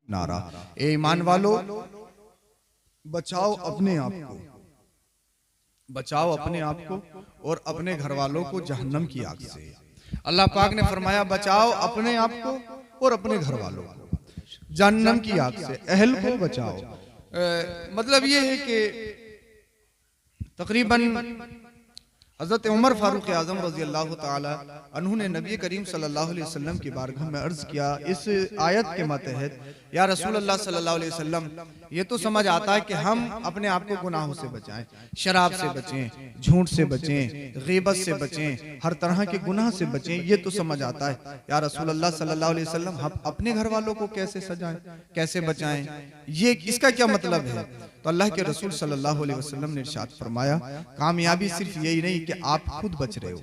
नारा। ए ईमान वालो, बचाओ अपने आप को, बचाओ अपने आप को और अपने घर वालों को जहन्नम की आग से। अल्लाह पाक ने फरमाया बचाओ अपने आप को और अपने घर वालों को जहन्नम की आग से, अहल को बचाओ। मतलब ये है कि तकरीबन हज़रत उमर फारूक आज़म रज़ी अल्लाह ताला अन्हु ने नबी करीम सल्लल्लाहु अलैहि वसल्लम की बारगाह में अर्ज़ किया इस आयत के मातहत, या रसूल अल्लाह सल्लल्लाहु अलैहि वसल्लम, ये तो समझ आता है कि हम अपने आप को गुनाहों से बचाएं, शराब से बचें, झूठ से बचें, गीबत से बचें, हर तरह के गुनाह से बचें, ये तो समझ आता है। या रसूल अल्लाह सल्लल्लाहु अलैहि वसल्लम, हम अपने घर वालों को कैसे सजाएं, कैसे बचाएं, ये इसका क्या मतलब है? तो अल्लाह के रसूल सल्लल्लाहु अलैहि वसल्लम ने इरशाद फरमाया, कामयाबी सिर्फ यही नहीं कि आप खुद बच रहे हो,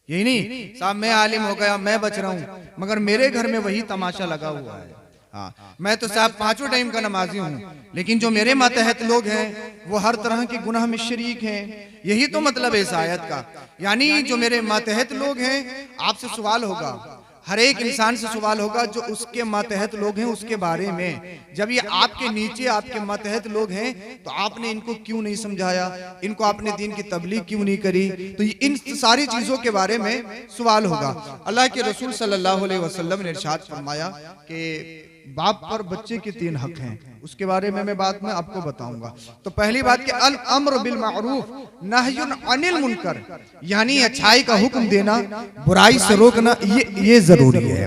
यही नहीं साहब मैं आलिम हो गया, मैं बच रहा हूँ, मगर मेरे घर में वही तमाशा लगा हुआ है। हाँ, मैं तो साहब 5 टाइम का नमाजी हूँ, लेकिन जो मेरे मातहत लोग हैं वो हर तरह के गुनाह में शरीक हैं। यही तो मतलब है इस आयत का। यानी जो मेरे मातहत लोग हैं, आपसे सवाल होगा, हर एक इंसान से सवाल होगा जो उसके मातहत लोग हैं उसके बारे में। जब ये आपके नीचे आपके मातहत लोग हैं तो आपने इनको क्यों नहीं समझाया, इनको आपने दीन की तबलीग क्यों नहीं करी? तो इन सारी चीजों के बारे में सवाल होगा। अल्लाह के रसूल सल्लल्लाहु अलैहि वसल्लम ने इरशाद फरमाया कि बाप पर बच्चे के 3 हक हैं, उसके बारे में मैं बाद में आपको बताऊंगा। तो पहली बात कि अल अम्र बिल मारूफ नहयुन अनिल मुनकर, यानी अच्छाई का हुक्म देना, बुराई से रोकना, ये जरूरी है।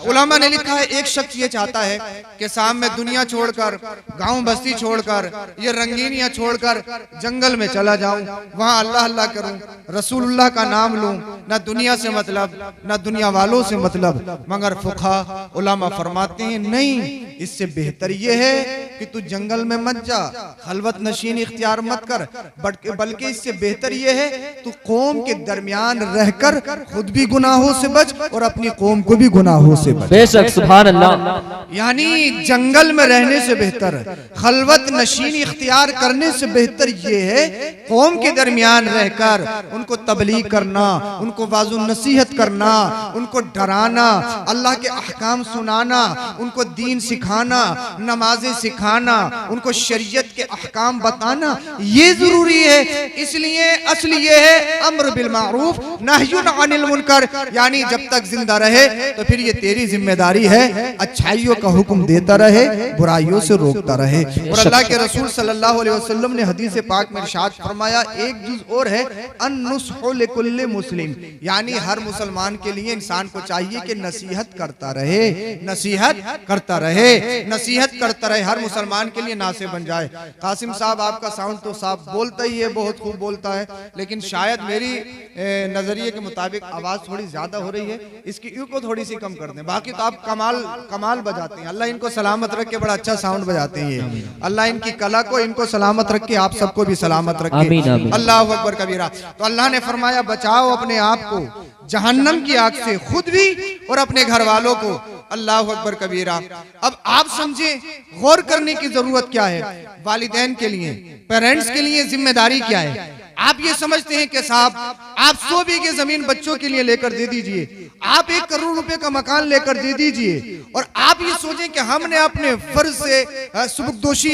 उलमा ने लिखा है एक शख्स ये चाहता है कि शाम में दुनिया छोड़कर, गांव बस्ती छोड़कर, ये रंगीनियां छोड़कर जंगल में चला जाऊं, वहां अल्लाह अल्लाह करूं, रसूलुल्लाह का नाम लूं, ना दुनिया से मतलब ना दुनिया वालों से मतलब। मगर फुक़हा उलमा फरमाते हैं नहीं, इससे बेहतर ये है कि तू जंगल में मत जा, खलवत नशीन इख्तियार मत कर, बल्कि इससे बेहतर ये है तू कौम के दरमियान रहकर खुद भी गुनाहों से बच और अपनी कौम को भी गुनाहों से बच। बेशक, सुभान अल्लाह। यानी जंगल में रहने से बेहतर, खलवत नशीन इख्तियार करने से बेहतर ये है कौम के दरमियान रहकर उनको तबलीग करना, उनको वाज़ो नसीहत करना, उनको डराना, अल्लाह के अहकाम सुनाना, उनको दीन सिखाना, नमाजें सिखाना, उनको शरीयत के अहकाम बताना, ये जरूरी है। इसलिए असली ये है अम्र बिल मारूफ नहयुन अनिल मुनकर, यानी जब तक जिंदा रहे तो फिर ये तेरी जिम्मेदारी है अच्छाइयों का हुक्म देता रहे, बुराइयों से रोकता रहे। और अल्लाह के रसूल सल्लल्लाहु अलैहि वसल्लम ने हदीस पाक में इरशाद फरमाया, एक जुज़ और है अन्नुस्हु लिकुल्लि मुस्लिम, यानी हर मुसलमान के लिए इंसान को चाहिए कि नसीहत करता रहे, नसीहत करता रहे, नसीहत करता रहे, हर मुसलमान के लिए नासे बन जाए। कासिम साहब आपका साउंड तो साफ बोलता ही है, बहुत खूब बोलता है, लेकिन शायद मेरी नजरिए के मुताबिक आवाज थोड़ी ज्यादा हो रही है, इसकी इको थोड़ी सी कम कर दें। बाकी तो आप कमाल बजाते हैं, अल्लाह इनको सलामत रख के, बड़ा अच्छा साउंड बजाते हैं। अल्लाह इनकी कला को, इनको सलामत रख के आप सबको भी सलामत रखे। अल्लाह अकबर कबीरा। तो अल्लाह ने फरमाया बचाओ अपने आप को जहन्नम की आग से, खुद भी और अपने घर वालों को। अल्लाह अकबर कबीरा। अब आप समझे गौर करने की जरूरत क्या है, वालिदैन के लिए, पेरेंट्स के लिए जिम्मेदारी क्या है। आप ये समझते हैं कि साहब आप 100 बीघे जमीन बच्चों के लिए लेकर दे दीजिए, आप 1 करोड़ रुपए का मकान लेकर दे दीजिए, और आप ये सोचें कि हमने अपने फर्ज से सुबुकदोशी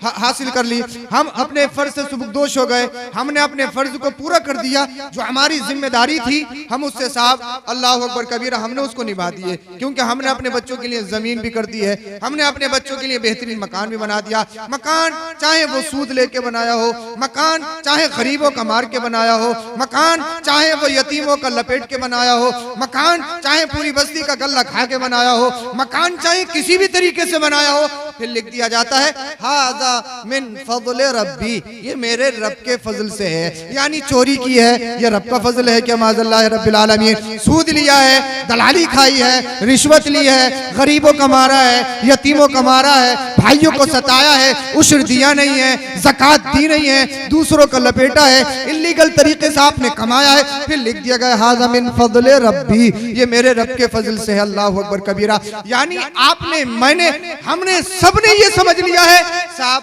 हासिल कर ली, हम अपने फर्ज से सुबुकदोश हो गए, हमने अपने फर्ज को पूरा कर दिया, जो हमारी जिम्मेदारी थी हम उससे साहब अल्लाह अकबर कबीरा हमने उसको निभा दिए, क्योंकि हमने अपने बच्चों के लिए जमीन भी कर दी है, हमने अपने बच्चों के लिए बेहतरीन मकान भी बना दिया। मकान चाहे वो सूद लेके बनाया हो, मकान चाहे गरीबों का मार के बनाया हो, मकान चाहे वो यतीमों का लपेट के बनाया हो, मकान चाहे पूरी बस्ती का गल्ला खा के बनाया हो, मकान चाहे किसी भी तरीके से बनाया हो, फिर लिख दिया जाता है हाज़ा मिन फज़्ल रब्बी, ये मेरे रब के फजल से है। यानी चोरी की है ये रब का फजल है क्या माज़अल्लाह रब्बिल आलमीन, सूद लिया है, दलाली खाई है, रिश्वत ली है, गरीबों का मारा है, यतीमों का मारा है, भाइयों को सताया है, उश्र दिया नहीं है, ज़कात दी नहीं है, दूसरों का लपेटा है, इल्लीगल तरीके से आपने कमाया है, फिर लिख दिया गया हाज़ा मिन फज़्ल रब्बी, ये मेरे रब के फजल से है। अल्लाहु अकबर कबीरा। यानी आपने, मैंने, हमने सबने ये समझ लिया है साहब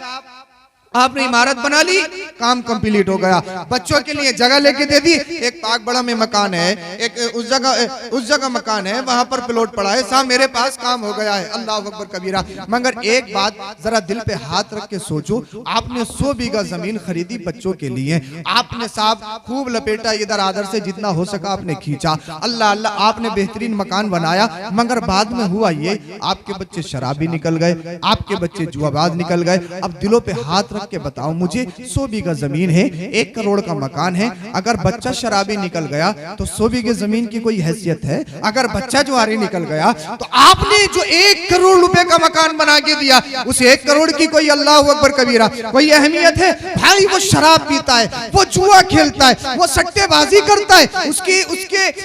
आपने इमारत बना ली, काम कंप्लीट हो गया। बच्चों के लिए जगह लेके दे दी, एक पाक बड़ा में मकान है, एक उस जगह मकान है, वहां पर प्लॉट पड़ा है, साहब मेरे पास काम हो गया है। अल्लाह अकबर कबीरा। मगर एक बात जरा दिल पे हाथ रख के सोचो, आपने 100 बीघा जमीन खरीदी बच्चों के लिए, आपने साहब खूब लपेटा, इधर आदर से जितना हो सका आपने खींचा, अल्लाह अल्लाह आपने बेहतरीन मकान बनाया, मगर बाद में हुआ ये आपके बच्चे शराबी निकल गए, आपके बच्चे जुआबाज निकल गए। अब दिलों पे हाथ रख के बताओ मुझे, 100 बीघा जमीन है, 1 करोड़ का मकान है, अगर बच्चा शराबी निकल गया तो 100 बीघे जमीन की कोई हैसियत है? अगर बच्चा जुआरी निकल गया तो आपने जो 1 करोड़ रुपए का मकान बना के दिया, उस 1 करोड़ की कोई अल्लाह अकबर कबीरा कोई अहमियत है? भाई वो शराब पीता है, वो जुआ खेलता है, वो सट्टेबाजी करता है,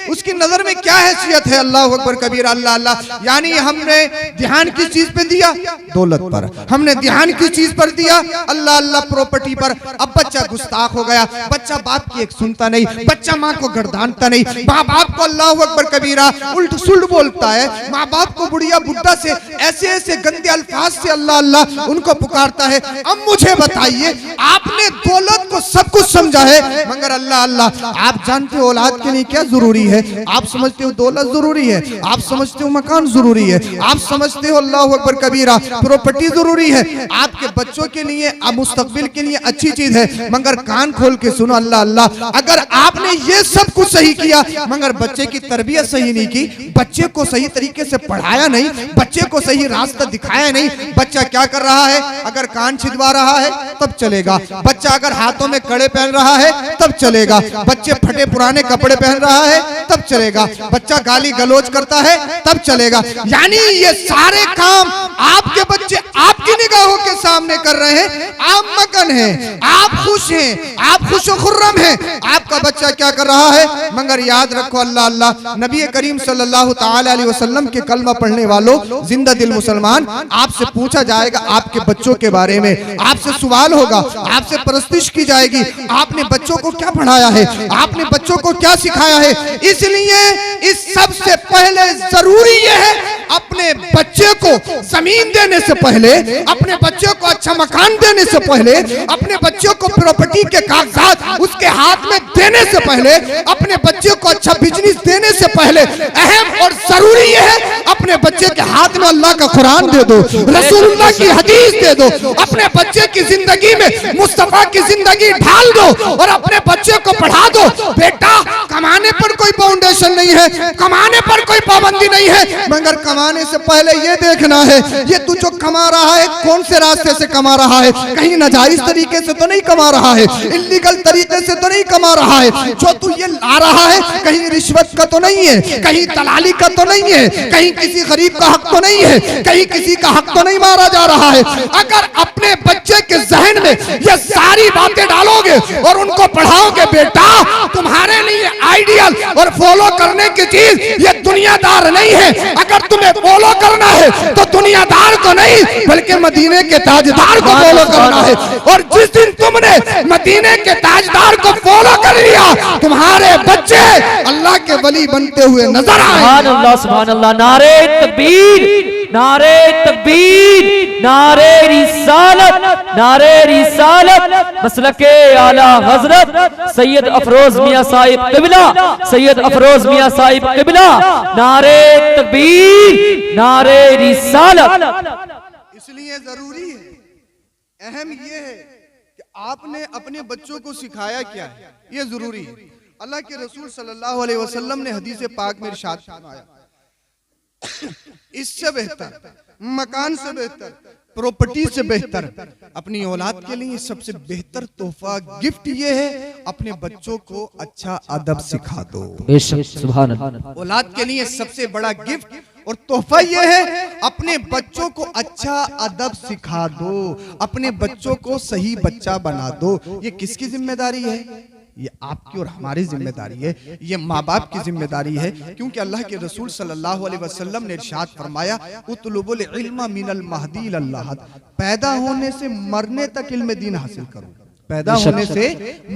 उसकी नजर में क्या हैसियत है? अल्लाह अकबर कबीरा। अल्लाह अल्लाह। यानी हमने ध्यान किस चीज पे दिया? दौलत पर। हमने ध्यान किस चीज पर दिया? अल्लाह अल्लाह प्रॉपर्टी पर। अब बच्चा गुस्ताख हो गया, बच्चा बाप की एक सुनता नहीं, बच्चा माँ को गर्दानता नहीं, माँ बाप को अल्लाह अकबर कबीरा उल्ट सुल्ट बोलता है, माँ बाप को बुढ़िया बुड्ढा से ऐसे ऐसे गंदे अल्फाज से अल्लाह अल्लाह उनको पुकारता है। अब मुझे बताइए, आपने दौलत को सब कुछ समझा है, मगर अल्लाह अल्लाह आप जानते हो औलाद के लिए क्या जरूरी है? आप समझते हो दौलत जरूरी है, आप समझते हो मकान जरूरी है, आप समझते हो अल्लाह अकबर कबीरा प्रॉपर्टी जरूरी है, आपके बच्चों के लिए मुस्तकबिल के लिए अच्छी चीज है, मगर कान खोल के सुनो अल्लाह अल्लाह, अगर आपने ये सब कुछ सही किया मगर बच्चे की तरबियत सही नहीं की, बच्चे को सही तरीके से पढ़ाया नहीं, बच्चे को सही रास्ता दिखाया नहीं, बच्चा क्या कर रहा है? अगर कान छिदवा रहा है तब चलेगा, बच्चा अगर हाथों में कड़े पहन रहा है तब चलेगा, बच्चे फटे पुराने कपड़े पहन रहा है तब चलेगा, बच्चा गाली गलौज करता है तब चलेगा। यानी ये सारे काम आपके बच्चे आपकी निगाहों के सामने कर रहे हैं, आप मगन हैं, आप खुश हैं, आप खुश खुर्रम हैं, आपका बच्चा क्या कर रहा है? मगर याद रखो अल्लाह अल्लाह, नबी करीम सल्लल्लाहु ताला अलैहि वसल्लम के कलमा पढ़ने वालों, जिंदा दिल मुसलमान, आपसे पूछा जाएगा आपके बच्चों के बारे में, आपसे सवाल होगा, आपसे परस्तिश की जाएगी, आपने बच्चों को क्या पढ़ाया है, आपने बच्चों को क्या सिखाया है। इसलिए इस सबसे पहले जरूरी यह है अपने बच्चे को जमीन देने से पहले, अपने बच्चों को अच्छा मकान देने से पहले, अपने बच्चों को प्रॉपर्टी के कागजात उसके हाथ में देने से पहले, अपने बच्चे को अच्छा बिजनेस देने से पहले अहम और जरूरी यह है अपने बच्चे के हाथ में अल्लाह का कुरान दे दो, रसूलुल्लाह की हदीस दे दो, अपने बच्चे की जिंदगी में मुस्तफा की जिंदगी ढाल दो और अपने बच्चे को पढ़ा दो। बेटा कमाने पर कोई फाउंडेशन नहीं है, कमाने पर कोई पाबंदी नहीं है, मगर कमाने से पहले ये देखना है ये तू जो कमा रहा है कौन से रास्ते से कमा रहा है, कहीं नाजायज तरीके से तो नहीं कमा रहा है, इल्लीगल तरीके से तो नहीं कमा रहा है, जो तू ये ला रहा है कहीं रिश्वत का तो नहीं है, कहीं दलाली का तो नहीं है, कहीं किसी गरीब का हक तो नहीं है, कहीं किसी का हक तो नहीं मारा जा रहा है। अगर अपने बच्चे के जहन में ये सारी बातें डालोगे और उनको पढ़ाओगे, बेटा तुम्हारे लिए आइडियल और फॉलो करने की चीज ये दुनियादार नहीं है, अगर तुम्हें फॉलो करना है तो दुनियादार को नहीं बल्कि मदीने के ताजदार को फॉलो करना है। और जिस दिन तुमने मदीने के ताजदार को फॉलो कर लिया, तुम्हारे बच्चे अल्लाह के वली बनते हुए नजर आए। सुभान अल्लाह, सुभान अल्लाह। नारे तकबीर, नारे तकबीर, नारे रिसालत, नारे रिसालत। मसलके आला हजरत सैयद अफरोज मियां साहिब क़िबला, सैयद अफरोज मियां साहिब क़िबला। नारे तकबीर, नारे रिसालत। इसलिए जरूरी है, अहम ये है कि आपने अपने बच्चों को सिखाया क्या है, ये जरूरी है। अल्लाह के रसूल सल्लल्लाहु अलैहि वसल्लम ने हदीस पाक में इरशाद फरमाया, इससे बेहतर, मकान से बेहतर, प्रॉपर्टी से बेहतर अपनी औलाद के लिए सबसे बेहतर तोहफा गिफ्ट ये है अपने बच्चों को अच्छा अदब सिखा दो। सुभान अल्लाह। औलाद के लिए सबसे बड़ा गिफ्ट और तोहफा ये है अपने बच्चों को अच्छा अदब सिखा दो, अपने बच्चों को सही बच्चा बना दो। ये किसकी जिम्मेदारी है? ये आपकी और हमारी जिम्मेदारी है, ये माँ बाप की जिम्मेदारी है, क्योंकि अल्लाह के रसूल सल्लल्लाहु अलैहि वसल्लम ने इरशाद फरमाया, उतलुबुल इल्मा मिनल महदी इलल लहद, पैदा होने से मरने तक इल्म दीन हासिल करो। पैदा होने से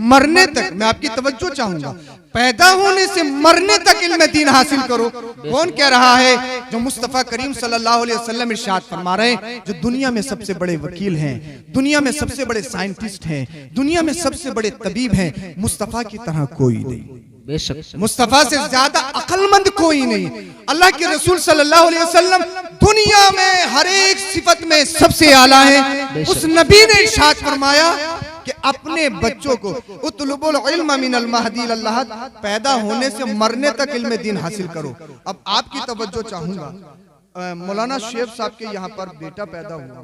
मरने तक, मैं आपकी तवज्जो चाहूंगा, पैदा होने से मरने तक इल्म दीन हासिल करो। कौन कह रहा है? जो मुस्तफा करीम सल्लल्लाहु अलैहि वसल्लम इरशाद फरमा रहे हैं, जो दुनिया में सबसे बड़े वकील हैं, दुनिया में सबसे बड़े साइंटिस्ट हैं, दुनिया में सबसे बड़े तबीब हैं, मुस्तफा की तरह कोई नहीं, मुस्तफा से ज्यादा अक्लमंद कोई नहीं। अल्लाह के रसूल सल्लल्लाहु अलैहि वसल्लम दुनिया में हर एक सिफत में सबसे आला है। उस नबी ने इरशाद फरमाया कि अपने बच्चों को उतलुबुल इल्म मिनल महदी इलल लहद, पैदा होने से मरने तक इल्म दीन हासिल करो। अब आपकी तवज्जो चाहूंगा, मौलाना शेख साहब के यहाँ पर बेटा पैदा हुआ,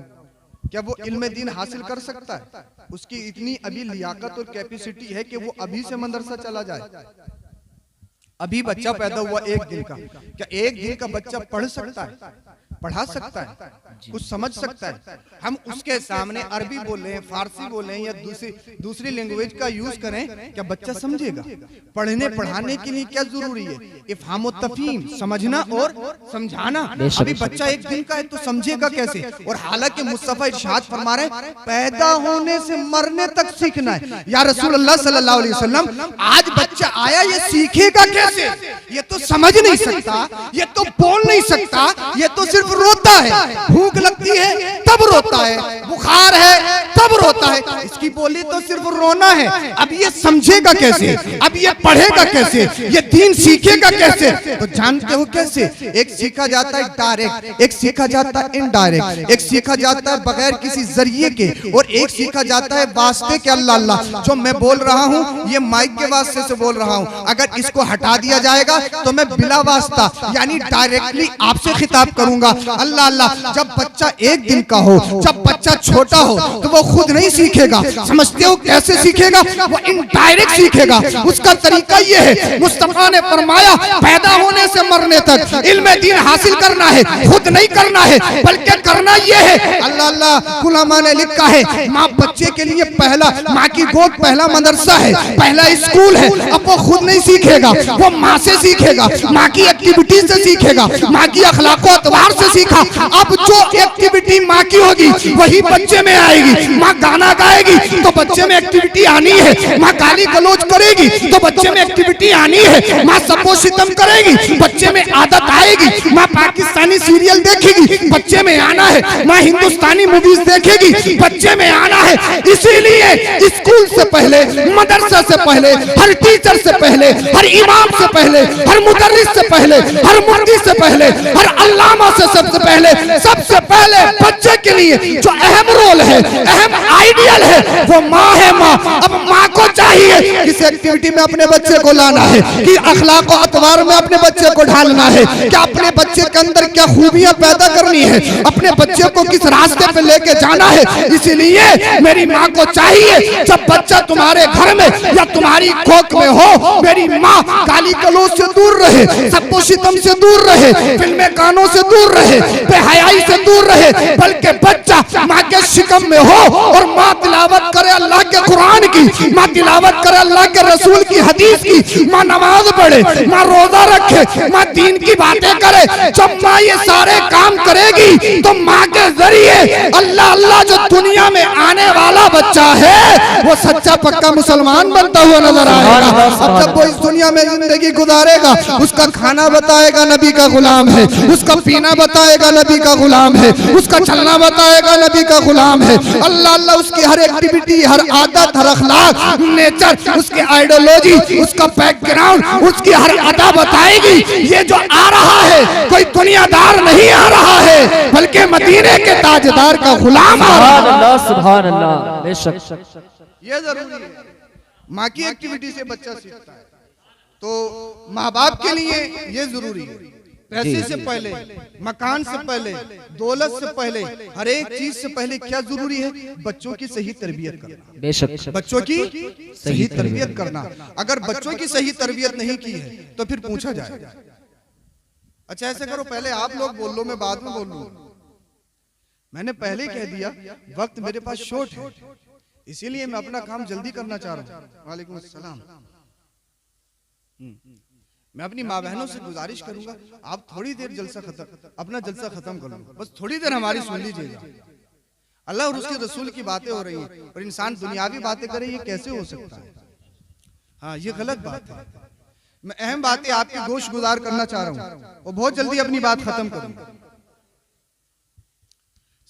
क्या वो इल्म दीन हासिल कर सकता है? उसकी इतनी अभी लियाकत और कैपेसिटी है कि वो अभी से मदरसा चला जाए? अभी बच्चा पैदा हुआ एक दिन का, क्या एक दिन का बच्चा पढ़ सकता है, पढ़ा सकता है, कुछ समझ सकता है? हम उसके सामने अरबी बोले, फारसी बोले या दूसरी लैंग्वेज का यूज करें, क्या बच्चा समझेगा? पढ़ने पढ़ाने के लिए क्या जरूरी है? इफ़हाम व तफ़हीम, समझना और समझाना। अभी बच्चा एक दिन का है तो समझेगा कैसे? और हालांकि मुस्तफा इरशाद फरमा रहे पैदा होने से मरने तक सीखना है। या रसूल अल्लाह सल्लल्लाहु अलैहि वसल्लम, आज बच्चा आया, ये सीखेगा कैसे? ये तो समझ नहीं सकता, ये तो बोल नहीं सकता, ये तो सिर्फ रोता है। भूख लगती है तब रोता है, बुखार है तब रोता है, इसकी बोली तो सिर्फ रोना है। अब ये समझेगा कैसे? अब ये पढ़ेगा कैसे? ये दीन सीखेगा कैसे? तो जानते हो कैसे? एक सीखा जाता है डायरेक्ट, एक सीखा जाता है इनडायरेक्ट, एक सीखा जाता है बगैर किसी जरिए के, और एक सीखा जाता है वास्ते के। अल्लाह अल्लाह, जो मैं बोल रहा हूँ ये माइक के वास्ते से बोल रहा हूँ, अगर इसको हटा दिया जाएगा तो मैं बिला वास्ता यानी डायरेक्टली आपसे खिताब करूंगा। अल्लाह अल्लाह, जब बच्चा एक दिन का हो, जब बच्चा छोटा हो, तो वो खुद नहीं सीखेगा। समझते हो कैसे सीखेगा? वो इनडायरेक्ट सीखेगा। उसका तरीका ये है, मुस्तफा ने फरमाया पैदा होने से मरने तक इल्म दीन हासिल करना है, खुद नहीं करना है, बल्कि करना ये है। अल्लाह अल्लाह, उलमा ने लिखा है माँ बच्चे के लिए पहला, माँ की गोद पहला मदरसा है, पहला स्कूल है। अब वो खुद नहीं सीखेगा, वो माँ से सीखेगा, माँ की एक्टिविटी से सीखेगा, माँ की अखलाको अतवार से सीखा। अब जो एक्टिविटी माँ की होगी वही बच्चे में आएगी। माँ गाना गाएगी तो बच्चे में एक्टिविटी आनी है, माँ गाली गलौज करेगी तो बच्चे में एक्टिविटी आनी है, माँ सबो सितम करेगी बच्चे में आदत आएगी, माँ पाकिस्तानी सीरियल देखेगी बच्चे में आना है, माँ हिंदुस्तानी मूवीज देखेगी बच्चे में आना है। इसीलिए स्कूल से पहले, मदरसा से पहले, हर टीचर से पहले, हर इमाम से पहले, हर मुदर्रिस से पहले, हर मुफ्ती से पहले, हर अल्लामा से सबसे पहले बच्चे के लिए जो अहम रोल है, अहम आइडियल है, वो माँ है। माँ, अब माँ को चाहिए किस एक्टिविटी में अपने बच्चे को लाना है, कि अखलाक और अतवार में अपने बच्चे को ढालना है, क्या अपने बच्चे के अंदर क्या खूबियां पैदा करनी है, अपने बच्चे को किस रास्ते पे लेके जाना है। इसीलिए मेरी माँ को चाहिए जब बच्चा तुम्हारे घर में या तुम्हारी कोख में हो, मेरी माँ गाली गलौज से दूर रहे, सबको सितम से दूर रहे, फिल्में गानों से दूर रहे, बेहयाई से दूर रहे, बल्कि बच्चा माँ के शिकम में हो और माँ तिलावत करे अल्लाह के कुरान की, माँ तिलावत करे अल्लाह के रसूल की हदीस की, माँ नमाज पढ़े, माँ रोजा रखे, माँ दीन की बातें करे। जब माँ ये सारे काम करेगी तो माँ के जरिए अल्लाह अल्लाह जो दुनिया में आने वाला बच्चा है वो सच्चा पक्का मुसलमान बनता हुआ नजर आएगा। अब जब वो इस दुनिया में जिंदगी गुजारेगा, उसका खाना बताएगा नबी का गुलाम है, उसका पीना बताएगा नबी का गुलाम है, उसका चलना बताएगा नबी का गुलाम है। अल्लाह अल्लाह, उसकी हर एक्टिविटी, हर आदत, हर अखलाक, नेचर, उसकी आइडियोलॉजी, उसका बैकग्राउंड, उसकी हर अदा बताएगी। ये जो आ रहा है कोई दुनियादार नहीं आ रहा है, बल्कि मदीने के ताजदार का गुलाम आ रहा है। सुभान अल्लाह, बेशक ये जरूरी है। माँ की एक्टिविटी से बच्चा सीखता है, तो माँ बाप के लिए ये जरूरी है। पैसे से पहले, मकान से पहले, दौलत से पहले, हर एक चीज से पहले क्या जरूरी है? बच्चों की सही तरबियत करना। बेशक बच्चों की सही तरबियत करना। अगर बच्चों की सही तरबियत नहीं की है तो फिर पूछा जाएगा। अच्छा ऐसे करो, पहले आप लोग बोल लो, मैं बाद में बोल लूं। मैंने पहले कह दिया वक्त मेरे पास शॉर्ट है, इसीलिए मैं अपना काम जल्दी करना चाह रहा हूँ। वालेकुम अस्सलाम। मैं अपनी माँ बहनों से गुजारिश करूंगा, आप थोड़ी देर जलसा खत्म, अपना जलसा खत्म कर लो, बस थोड़ी देर हमारी सुन लीजिएगा। अल्लाह और उसके रसूल की बातें हो रही है और इंसान दुनियावी बातें करे, ये कैसे हो सकता है? हाँ, ये गलत बात है। मैं अहम बातें आपकी गोश गुजार करना चाह रहा हूं और बहुत जल्दी अपनी बात खत्म करूंगा।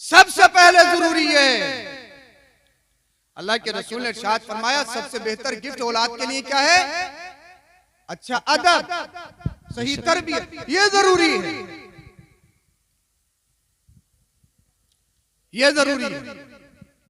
सबसे पहले जरूरी है, अल्लाह के रसूल ने इरशाद फरमाया, सबसे बेहतर गिफ्ट औलाद के लिए क्या है? अच्छा अदब, सही तरबियत, ये जरूरी है, ये जरूरी है।